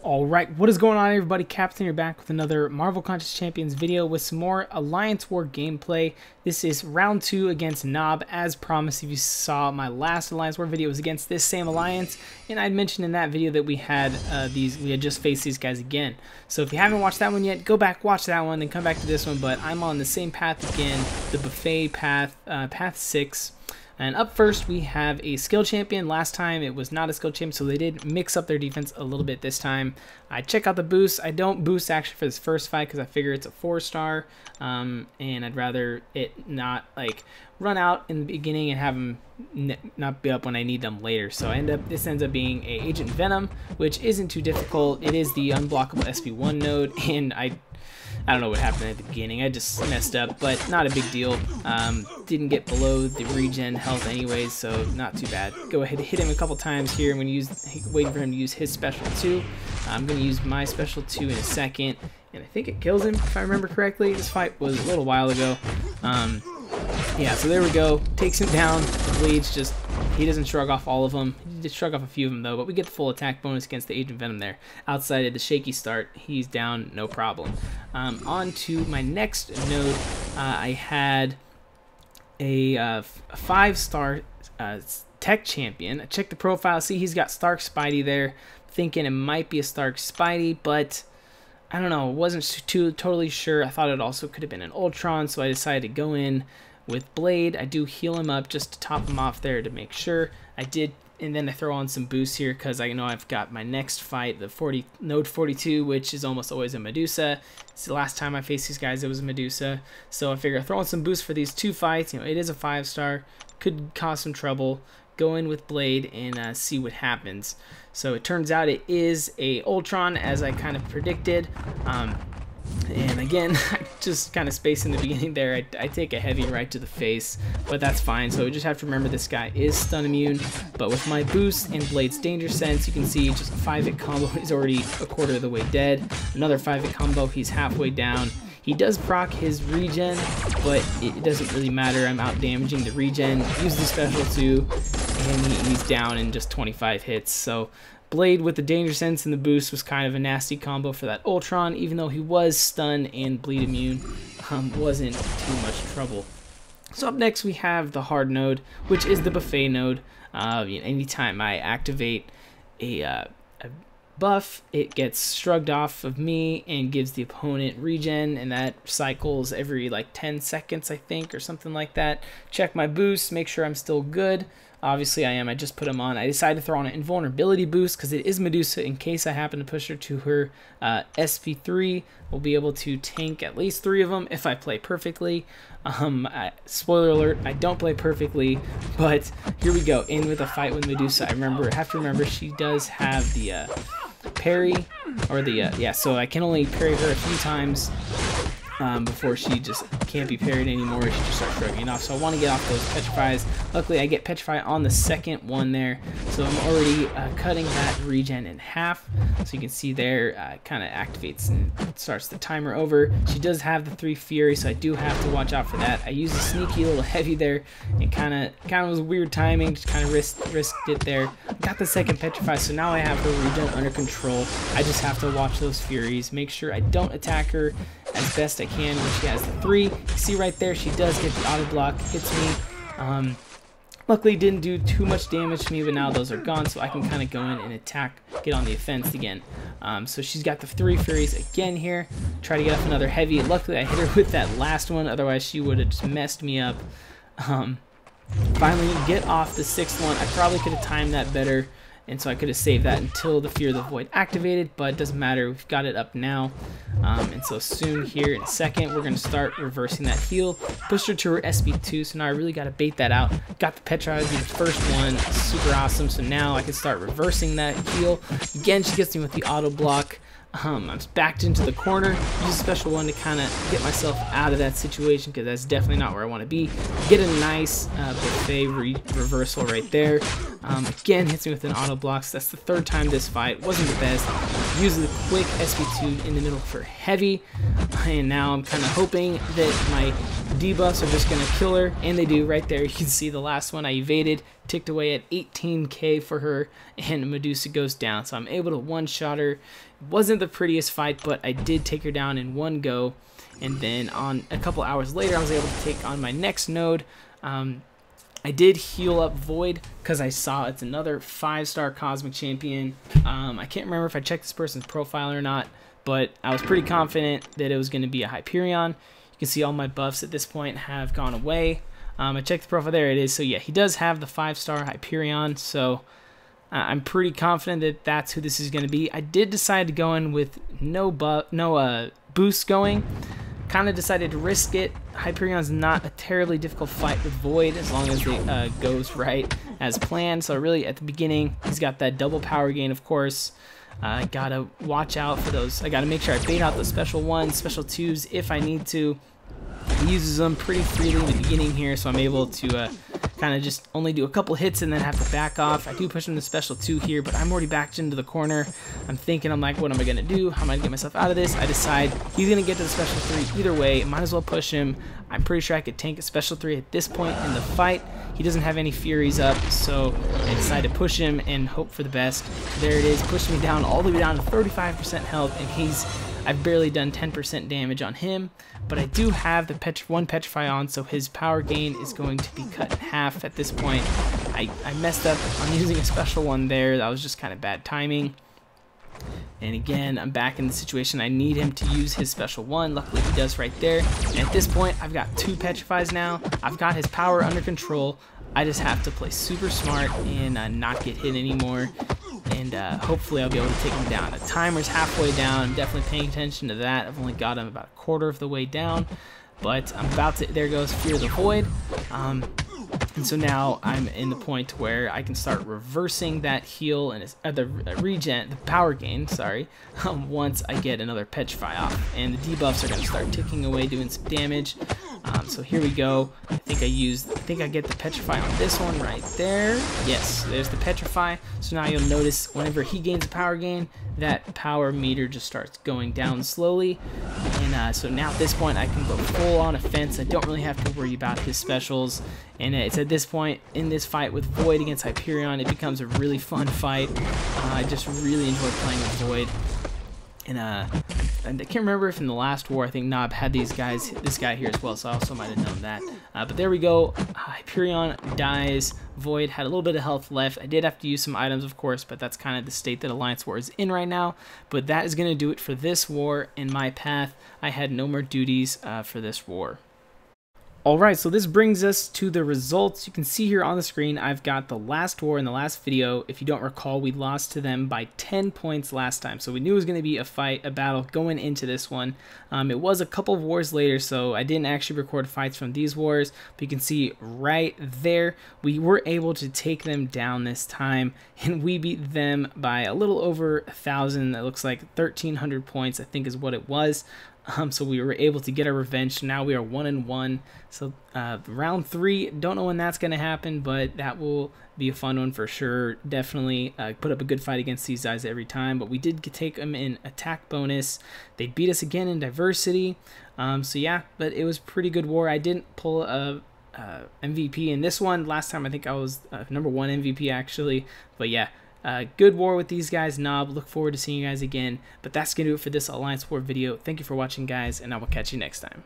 Alright, what is going on everybody? Captain here back with another Marvel Contest Champions video with some more Alliance War gameplay. This is round 2 against Nob. As promised, if you saw my last Alliance War video, it was against this same Alliance, and I'd mentioned in that video that we had just faced these guys again. So if you haven't watched that one yet, go back, watch that one, then come back to this one, but I'm on the same path again, the buffet path, path 6. And up first, we have a skill champion. Last time, it was not a skill champion, so they did mix up their defense a little bit this time. I check out the boost. I don't boost actually for this first fight because I figure it's a 4-star, and I'd rather it not like run out in the beginning and have them not be up when I need them later. So this ends up being a Agent Venom, which isn't too difficult. It is the unblockable SP1 node, and I don't know what happened at the beginning. I just messed up, but not a big deal. Didn't get below the regen health anyways, so not too bad. Go ahead and hit him a couple times here. I'm going to waiting for him to use his special 2. I'm going to use my special 2 in a second, and I think it kills him if I remember correctly. This fight was a little while ago. Yeah, so there we go. Takes him down. The bleeds just, he doesn't shrug off all of them. He did shrug off a few of them though, but we get the full attack bonus against the Agent Venom there. Outside of the shaky start, he's down, no problem. On to my next node. I had a 5-star tech champion. I checked the profile, see he's got Stark Spidey there. Thinking it might be a Stark Spidey, but I don't know, wasn't totally sure. I thought it also could have been an Ultron, so I decided to go in with Blade. I do heal him up just to top him off there to make sure. I did, and then I throw on some boosts here because I know I've got my next fight, the node 42, which is almost always a Medusa. It's the last time I faced these guys, it was a Medusa. So I figure I throw on some boosts for these 2 fights. You know, it is a 5-star, could cause some trouble. Go in with Blade and see what happens. So it turns out it is a Ultron, as I kind of predicted. And again, just kind of spaced in the beginning there. I take a heavy right to the face, but that's fine. So we just have to remember this guy is stun immune. But with my boost and Blade's danger sense, you can see just a 5-hit combo. He's already a quarter of the way dead. Another 5-hit combo, he's halfway down. He does proc his regen, but it doesn't really matter. I'm out damaging the regen. Use the special 2, and he's down in just 25 hits. So Blade with the danger sense and the boost was kind of a nasty combo for that Ultron, even though he was stun and bleed immune. Wasn't too much trouble. So up next we have the hard node, which is the buffet node. Anytime I activate a buff, it gets shrugged off of me and gives the opponent regen, and that cycles every like 10 seconds I think, or something like that. Check my boost, make sure I'm still good. Obviously I am. I just put him on. I decided to throw on an invulnerability boost because it is Medusa. In case I happen to push her to her SP3, we'll be able to tank at least 3 of them if I play perfectly. Spoiler alert, I don't play perfectly, but here we go. In with a fight with Medusa. I have to remember she does have the parry, or the yeah, so I can only parry her a few times before she just can't be parried anymore. She just starts shrugging off. So I want to get off those petrifies. Luckily I get petrify on the second one there, so I'm already cutting that regen in half. So you can see there, kind of activates and starts the timer over. She does have the 3 fury, so I do have to watch out for that. I used a sneaky little heavy there, and kind of was weird timing, just kind of risked it there. Got the second petrify, so now I have her regen under control. I just have to watch those furies, make sure I don't attack her as best I can when she has the 3. You see right there, she does get the auto block, hits me. Luckily didn't do too much damage to me, but now those are gone, so I can kind of go in and attack, get on the offense again. So she's got the 3 furies again here. Try to get off another heavy. Luckily I hit her with that last one, otherwise she would have just messed me up. Finally get off the 6th one. I probably could have timed that better, and so I could have saved that until the Fear of the Void activated, but it doesn't matter. We've got it up now. And so soon here in a second, we're going to start reversing that heal. Pushed her to her SP2, so now I really got to bait that out. Got the Petra, the first one, super awesome. So now I can start reversing that heal. Again, she gets me with the auto block. I'm backed into the corner. Use a special one to kind of get myself out of that situation, because that's definitely not where I want to be. Get a nice buffet reversal right there. Again, hits me with an auto block. So that's the third time this fight. Wasn't the best. Uses the quick SP2 in the middle for heavy. And now I'm kind of hoping that my debuffs are just going to kill her. And they do right there. You can see the last one I evaded. Ticked away at 18k for her. And Medusa goes down. So I'm able to one-shot her. It wasn't the prettiest fight, but I did take her down in one go. And then on a couple hours later, I was able to take on my next node. I did heal up Void because I saw it's another 5-star Cosmic Champion. I can't remember if I checked this person's profile or not, but I was pretty confident that it was going to be a Hyperion. You can see all my buffs at this point have gone away. I checked the profile, there it is. So yeah, he does have the 5-star Hyperion, so I'm pretty confident that that's who this is going to be. I did decide to go in with no boost going. Kind of decided to risk it. Hyperion's not a terribly difficult fight with Void as long as it goes right as planned. So really at the beginning, he's got that double power gain, of course. Gotta watch out for those. I gotta make sure I bait out those special 1s, special 2s if I need to. He uses them pretty freely in the beginning here, so I'm able to kind of just only do a couple hits and then have to back off. I do push him to special 2 here, but I'm already backed into the corner. I'm like, what am I going to do? How am I going to get myself out of this? I decide he's going to get to the special 3 either way. Might as well push him. I'm pretty sure I could tank a special 3 at this point in the fight. He doesn't have any Furies up, so I decide to push him and hope for the best. There it is, pushed me down all the way down to 35% health, and I've barely done 10% damage on him, but I do have the one Petrify on, so his power gain is going to be cut in half at this point. I messed up on using a special 1 there. That was just kind of bad timing. And again, I'm back in the situation. I need him to use his special 1. Luckily, he does right there. And at this point, I've got 2 Petrifies now. I've got his power under control. I just have to play super smart and not get hit anymore. And hopefully I'll be able to take him down. The timer's halfway down. I'm definitely paying attention to that. I've only got him about a quarter of the way down. But I'm about to, there goes Fear of the Void. And so now I'm in the point where I can start reversing that heal and the power gain, sorry, once I get another Petrify off. And the debuffs are going to start ticking away, doing some damage. So here we go. I think I get the Petrify on this one right there. Yes, there's the Petrify. So now you'll notice whenever he gains a power gain, that power meter just starts going down slowly. And so now at this point, I can go full on offense. I don't really have to worry about his specials. And it's at this point in this fight with Void against Hyperion, it becomes a really fun fight. I just really enjoy playing with Void. And I can't remember if in the last war, I think Nob had this guy here as well, so I also might have known that. But there we go. Hyperion dies. Void had a little bit of health left. I did have to use some items, of course, but that's kind of the state that Alliance War is in right now. But that is going to do it for this war in my path. I had no more duties for this war. Alright, so this brings us to the results. You can see here on the screen, I've got the last war in the last video. If you don't recall, we lost to them by 10 points last time. So we knew it was going to be a battle going into this one. It was a couple of wars later, so I didn't actually record fights from these wars. But you can see right there, we were able to take them down this time. And we beat them by a little over 1,000. That looks like 1,300 points, I think is what it was. So we were able to get our revenge. Now we are 1-1. So round 3, don't know when that's going to happen, but that will be a fun one for sure. Definitely put up a good fight against these guys every time. But we did take them in attack bonus. They beat us again in diversity. So yeah, but it was a pretty good war. I didn't pull a MVP in this one. Last time I think I was #1 MVP actually. But yeah. Good war with these guys, Nob. Look forward to seeing you guys again. But that's going to do it for this Alliance War video. Thank you for watching, guys, and I will catch you next time.